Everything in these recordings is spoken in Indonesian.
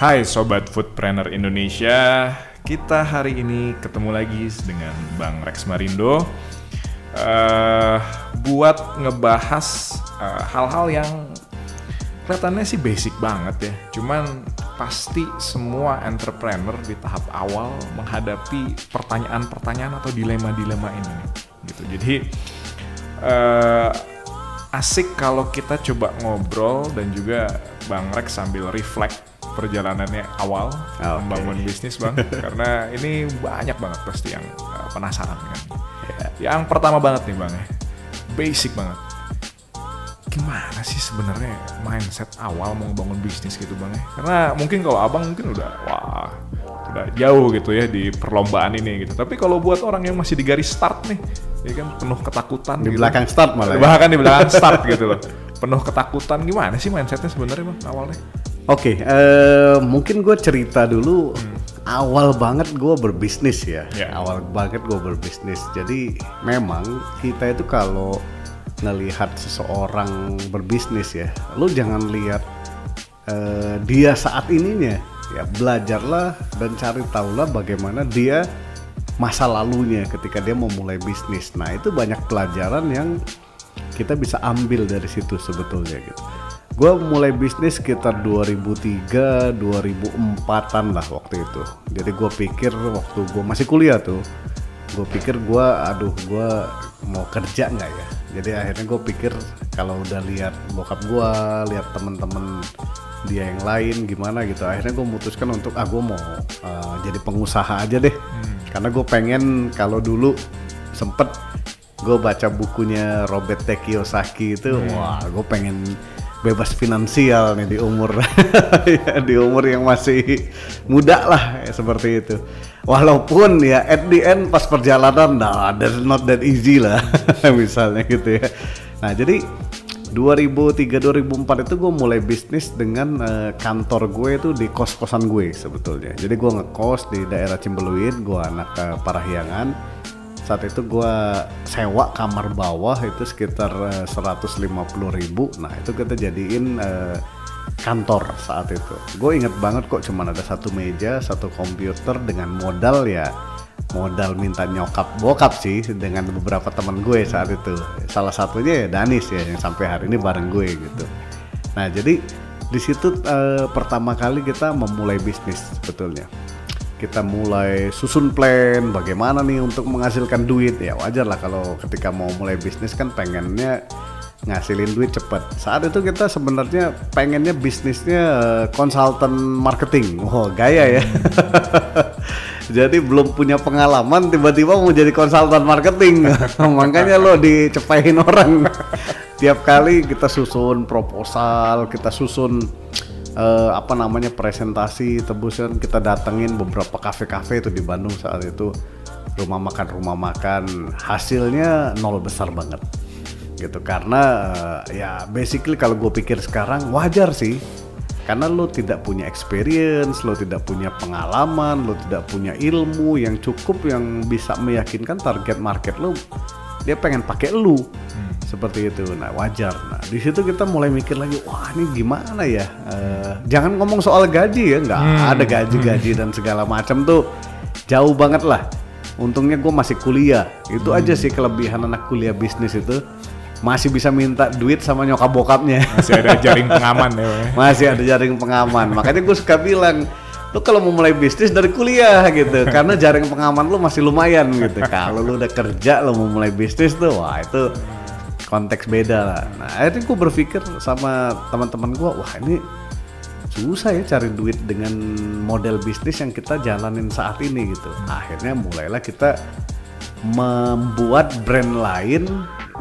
Hai Sobat Foodpreneur Indonesia, kita hari ini ketemu lagi dengan Bang Rex Marindo buat ngebahas hal-hal yang kelihatannya sih basic banget ya. Cuman pasti semua entrepreneur di tahap awal menghadapi pertanyaan-pertanyaan atau dilema-dilema ini gitu. Jadi asik kalau kita coba ngobrol dan juga Bang Rex sambil reflect perjalanannya awal membangun bisnis Bang. Karena ini banyak banget pasti yang penasaran kan. Yang pertama banget nih Bang ya, basic banget. Gimana sih sebenarnya mindset awal mau ngebangun bisnis gitu Bang ya? Karena mungkin kalau Abang mungkin udah jauh gitu ya di perlombaan ini gitu. Tapi kalau buat orang yang masih di garis start nih, ya kan penuh ketakutan di gitu. Belakang start malah. Bahkan di belakang start gitu loh. Penuh ketakutan, gimana sih mindsetnya sebenarnya Bang awalnya? Oke, mungkin gue cerita dulu. Awal banget gue berbisnis ya. Awal banget gue berbisnis. Jadi memang kita itu kalau ngelihat seseorang berbisnis ya, lu jangan lihat dia saat ininya. Ya belajarlah dan cari tahulah bagaimana dia masa lalunya ketika dia mau mulai bisnis. Nah itu banyak pelajaran yang kita bisa ambil dari situ sebetulnya gitu. Gue mulai bisnis sekitar 2003, 2004an lah waktu itu. Jadi gue pikir waktu gue masih kuliah tuh, gue pikir gue mau kerja nggak ya. Jadi akhirnya gue pikir kalau udah lihat bokap gue, lihat temen-temen dia yang lain gimana gitu, akhirnya gue memutuskan untuk gue mau jadi pengusaha aja deh. Karena gue pengen, kalau dulu sempet gue baca bukunya Robert T. Kiyosaki itu, wah gue pengen bebas finansial nih di umur di umur yang masih muda lah ya, seperti itu. Walaupun ya at the end pas perjalanan that's not that easy lah misalnya gitu ya. Nah jadi 2003-2004 itu gue mulai bisnis dengan kantor gue itu di kos-kosan gue sebetulnya. Jadi gue ngekos di daerah Cimbeluit, gue anak Parahyangan. Saat itu gue sewa kamar bawah itu sekitar 150.000. Nah itu kita jadiin kantor saat itu. Gue inget banget kok, cuman ada satu meja, satu komputer dengan modal minta nyokap bokap sih dengan beberapa teman gue saat itu. Salah satunya ya Danis ya yang sampai hari ini bareng gue gitu. Nah jadi di situ pertama kali kita memulai bisnis sebetulnya. Kita mulai susun plan bagaimana nih untuk menghasilkan duit. Ya wajar lah kalau ketika mau mulai bisnis kan pengennya ngasilin duit cepat. Saat itu kita sebenarnya pengennya bisnisnya konsultan marketing. Oh gaya ya. Jadi belum punya pengalaman tiba-tiba mau jadi konsultan marketing. Makanya lo dicepain orang. Tiap kali kita susun proposal, kita susun presentasi tebusan, kita datengin beberapa kafe-kafe itu di Bandung saat itu, rumah makan, hasilnya nol besar banget gitu. Karena ya basically kalau gue pikir sekarang wajar sih, karena lo tidak punya experience, lo tidak punya pengalaman, lo tidak punya ilmu yang cukup yang bisa meyakinkan target market lo dia pengen pakai lo. Seperti itu. Nah wajar. Nah di situ kita mulai mikir lagi, wah ini gimana ya? Jangan ngomong soal gaji ya, nggak ada gaji dan segala macam tuh jauh banget lah. Untungnya gue masih kuliah. Itu aja sih kelebihan anak kuliah bisnis itu, masih bisa minta duit sama nyokap bokapnya. Masih ada jaring pengaman ya. Masih ada jaring pengaman. Makanya gue suka bilang, lu kalau mau mulai bisnis dari kuliah gitu, karena jaring pengaman lu masih lumayan gitu. Kalau lu udah kerja, lu mau mulai bisnis tuh, wah itu konteks beda lah. Nah akhirnya gue berpikir sama teman-teman gue, wah ini susah ya cari duit dengan model bisnis yang kita jalanin saat ini gitu. Akhirnya mulailah kita membuat brand lain.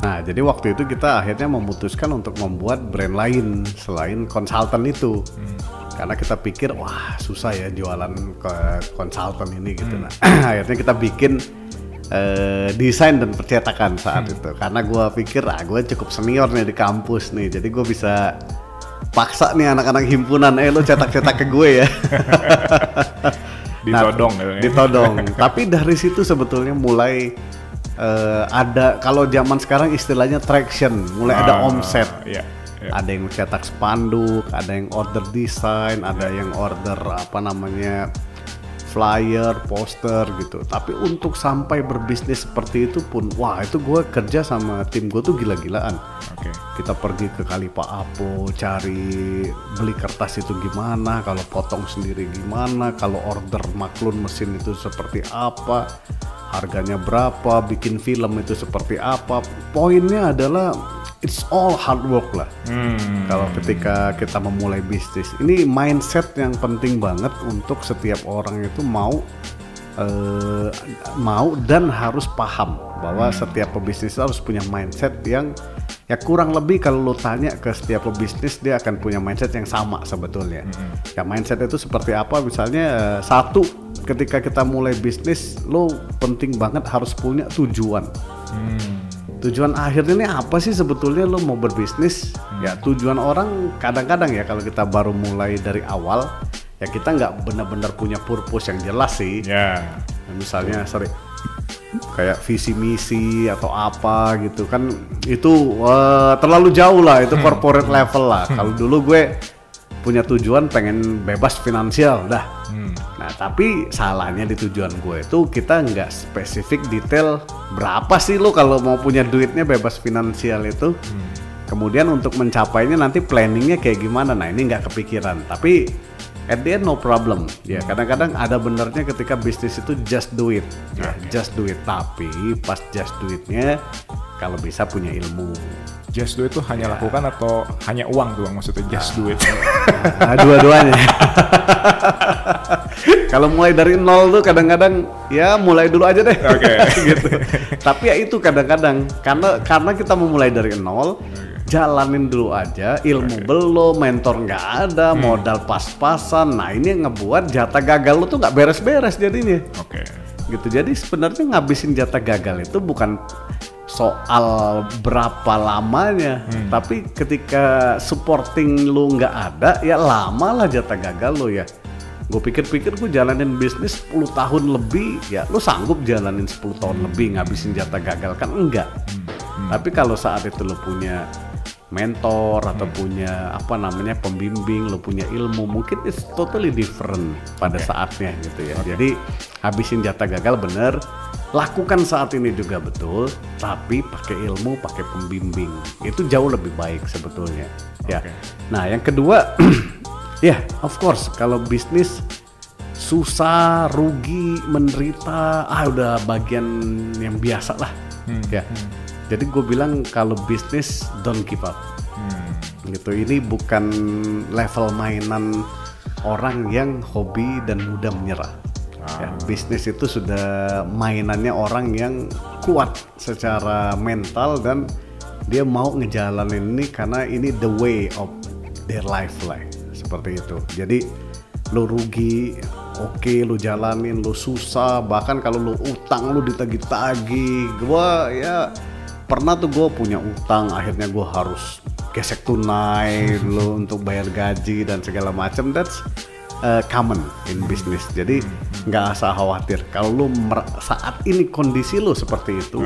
Nah jadi waktu itu kita akhirnya memutuskan untuk membuat brand lain selain konsultan itu. Karena kita pikir wah susah ya jualan ke konsultan ini gitu. Nah akhirnya kita bikin desain dan percetakan saat itu, karena gue pikir gue cukup senior nih di kampus nih, jadi gue bisa paksa nih anak-anak himpunan, lo cetak-cetak ke gue ya. Ditodong ditodong. Tapi dari situ sebetulnya mulai ada, kalau zaman sekarang istilahnya traction, mulai ada omset. Ada yang cetak spanduk, ada yang order desain, ada yang order flyer, poster gitu. Tapi untuk sampai berbisnis seperti itu pun, wah itu gue kerja sama tim gue tuh gila-gilaan. Kita pergi ke Kali Pak Apo, cari beli kertas itu gimana, kalau potong sendiri gimana, kalau order maklun mesin itu seperti apa, harganya berapa, bikin film itu seperti apa. Poinnya adalah it's all hard work lah. Kalau ketika kita memulai bisnis, ini mindset yang penting banget untuk setiap orang itu mau dan harus paham bahwa setiap pebisnis harus punya mindset yang ya kurang lebih kalau lo tanya ke setiap pebisnis dia akan punya mindset yang sama sebetulnya. Ya mindset itu seperti apa? Misalnya satu, ketika kita mulai bisnis, lo penting banget harus punya tujuan. Tujuan akhirnya ini apa sih sebetulnya lo mau berbisnis? Ya tujuan orang kadang-kadang ya kalau kita baru mulai dari awal ya kita nggak benar-benar punya purpose yang jelas sih. Misalnya kayak visi misi atau apa gitu kan itu terlalu jauh lah, itu corporate level lah. Kalau dulu gue punya tujuan pengen bebas finansial dah. Nah tapi salahnya di tujuan gue itu kita nggak spesifik detail berapa sih lo kalau mau punya duitnya bebas finansial itu. Kemudian untuk mencapainya nanti planningnya kayak gimana, nah ini nggak kepikiran. Tapi at the end no problem. Ya kadang-kadang ada benernya ketika bisnis itu just do it. Ya, just do it. Tapi pas just do itnya kalau bisa punya ilmu. Just do it itu hanya lakukan atau hanya uang doang maksudnya just do it? Nah, dua-duanya. Kalau mulai dari nol tuh kadang-kadang ya mulai dulu aja deh. Gitu. Tapi ya itu kadang-kadang karena kita memulai dari nol, jalanin dulu aja, ilmu belum, mentor nggak ada, modal pas-pasan. Nah ini yang ngebuat jatah gagal lu tuh nggak beres-beres jadinya. Gitu. Jadi sebenarnya ngabisin jatah gagal itu bukan soal berapa lamanya, tapi ketika supporting lu nggak ada, ya lama lah jatah gagal lu ya. Gue pikir-pikir gue jalanin bisnis 10 tahun lebih, ya lu sanggup jalanin 10 tahun lebih ngabisin jatah gagal kan? Enggak. Tapi kalau saat itu lu punya mentor atau punya pembimbing, lu punya ilmu, mungkin it's totally different pada saatnya gitu ya. Jadi habisin jatah gagal bener, lakukan saat ini juga betul, tapi pakai ilmu, pakai pembimbing, itu jauh lebih baik sebetulnya. Ya. Nah yang kedua, ya of course kalau bisnis susah, rugi, menderita, udah bagian yang biasa lah. Ya. Jadi gue bilang kalau bisnis don't give up. Gitu. Ini bukan level mainan orang yang hobi dan mudah menyerah. Ya, bisnis itu sudah mainannya orang yang kuat secara mental dan dia mau ngejalanin ini karena ini the way of their life lah. Seperti itu. Jadi lo rugi, oke, lo jalanin, lo susah, bahkan kalau lo utang lo ditagih-tagih. Gua ya pernah tuh gue punya utang, akhirnya gue harus gesek tunai lo untuk bayar gaji dan segala macam. That's common in business. Jadi nggak usah khawatir kalau lo saat ini kondisi lo seperti itu,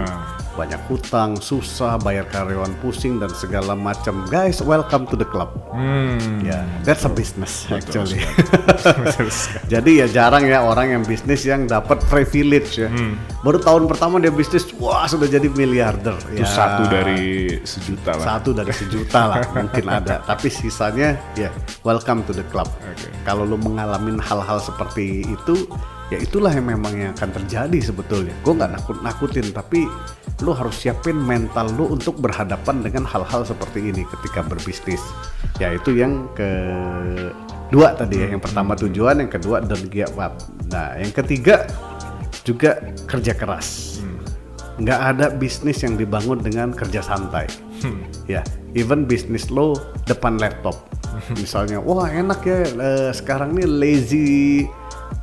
banyak hutang, susah, bayar karyawan pusing dan segala macam. Guys, welcome to the club. Ya, that's a business actually. Jadi ya jarang ya orang yang bisnis yang dapat privilege ya. Baru tahun pertama dia bisnis, wah sudah jadi miliarder. Itu ya, 1 dari sejuta lah. 1 dari sejuta lah mungkin ada. Tapi sisanya ya welcome to the club. Kalau lo mengalami hal-hal seperti itu, ya itulah yang memang yang akan terjadi sebetulnya. Gue nggak nakut-nakutin, tapi lo harus siapin mental lo untuk berhadapan dengan hal-hal seperti ini ketika berbisnis. Ya itu yang kedua tadi ya. Yang pertama tujuan, yang kedua don't give up. Nah yang ketiga juga kerja keras. Nggak ada bisnis yang dibangun dengan kerja santai. Ya, even bisnis lo depan laptop. Misalnya, wah enak ya sekarang nih lazy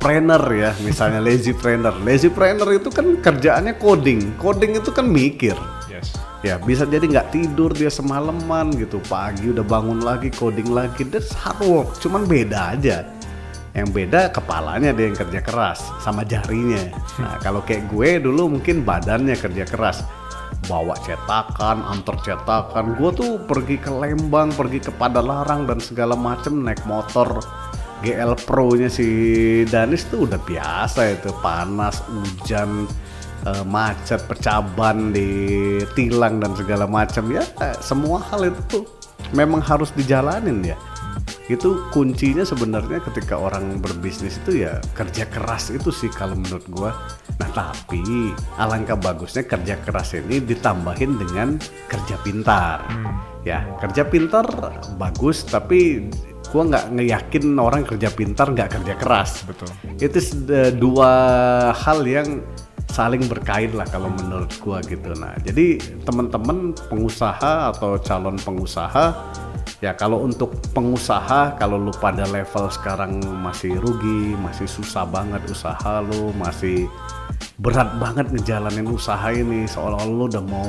planner ya, misalnya lazy planner. Lazy planner itu kan kerjaannya coding. Coding itu kan mikir. Ya bisa jadi nggak tidur dia semalaman gitu, pagi udah bangun lagi coding lagi. That's hard work, cuman beda aja. Yang beda kepalanya dia yang kerja keras sama jarinya. Nah kalau kayak gue dulu mungkin badannya kerja keras, bawa cetakan, antar cetakan. Gue tuh pergi ke Lembang, pergi ke Padalarang dan segala macem naik motor GL Pro-nya si Danis tuh udah biasa itu, panas, hujan, macet, pecah ban di tilang dan segala macam ya. Semua hal itu tuh memang harus dijalanin ya. Itu kuncinya sebenarnya ketika orang berbisnis itu ya kerja keras itu sih kalau menurut gua. Nah tapi alangkah bagusnya kerja keras ini ditambahin dengan kerja pintar. Ya kerja pintar bagus, tapi gua nggak ngeyakin orang kerja pintar nggak kerja keras. Betul. Itu dua hal yang saling berkait lah kalau menurut gua gitu. Nah jadi teman-teman pengusaha atau calon pengusaha, ya kalau untuk pengusaha, kalau lu pada level sekarang masih rugi, masih susah banget usaha lu, masih berat banget ngejalanin usaha ini, seolah-olah lu udah mau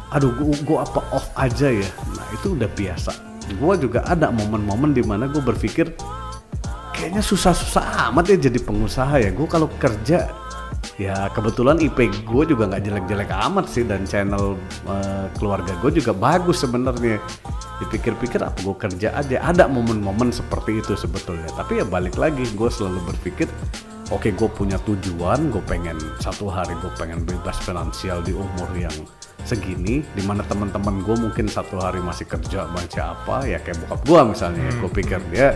aduh gua apa off aja ya. Nah itu udah biasa. Gua juga ada momen-momen dimana gua berpikir kayaknya susah-susah amat ya jadi pengusaha ya. Gua kalau kerja ya kebetulan IP gue juga nggak jelek-jelek amat sih, dan channel keluarga gue juga bagus sebenarnya. Dipikir-pikir apa gue kerja aja. Ada momen-momen seperti itu sebetulnya. Tapi ya balik lagi, gue selalu berpikir oke, gue punya tujuan, gue pengen satu hari gue pengen bebas finansial di umur yang segini, dimana teman-teman gue mungkin satu hari masih kerja baca apa ya, kayak bokap gue misalnya. Gue pikir dia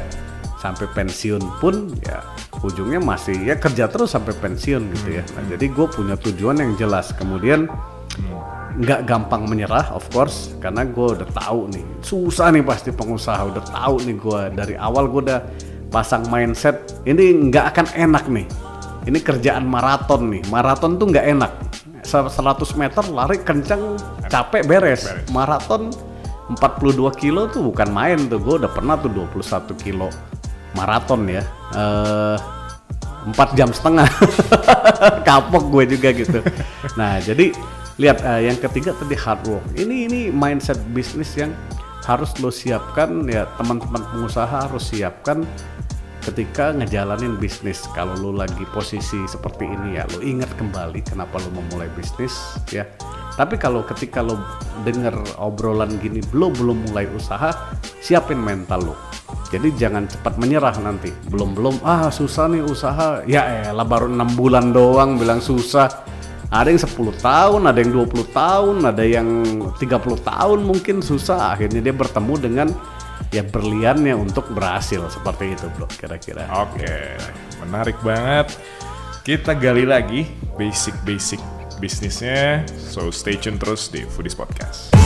sampai pensiun pun ya ujungnya masih ya kerja terus sampai pensiun gitu ya. Nah jadi gue punya tujuan yang jelas, kemudian nggak gampang menyerah of course, karena gue udah tahu nih susah nih pasti pengusaha, udah tahu nih gue dari awal gue udah pasang mindset ini nggak akan enak nih, ini kerjaan maraton nih, maraton tuh nggak enak, 100 meter lari kencang capek beres. Maraton 42 kilo tuh bukan main tuh, gue udah pernah tuh 21 kilo maraton ya, 4,5 jam kapok gue juga gitu. Nah jadi lihat yang ketiga tadi hard work, ini mindset bisnis yang harus lo siapkan ya, teman-teman pengusaha harus siapkan ketika ngejalanin bisnis. Kalau lo lagi posisi seperti ini ya lo ingat kembali kenapa lo memulai bisnis ya. Tapi kalau ketika lo denger obrolan gini belum mulai usaha, siapin mental lo. Jadi jangan cepat menyerah nanti. Belum susah nih usaha. Ya elah baru 6 bulan doang bilang susah. Ada yang 10 tahun, ada yang 20 tahun, ada yang 30 tahun mungkin susah. Akhirnya dia bertemu dengan ya berliannya untuk berhasil. Seperti itu bro kira-kira. Oke, menarik banget. Kita gali lagi basic bisnisnya. So stay tune terus di Foodies Podcast.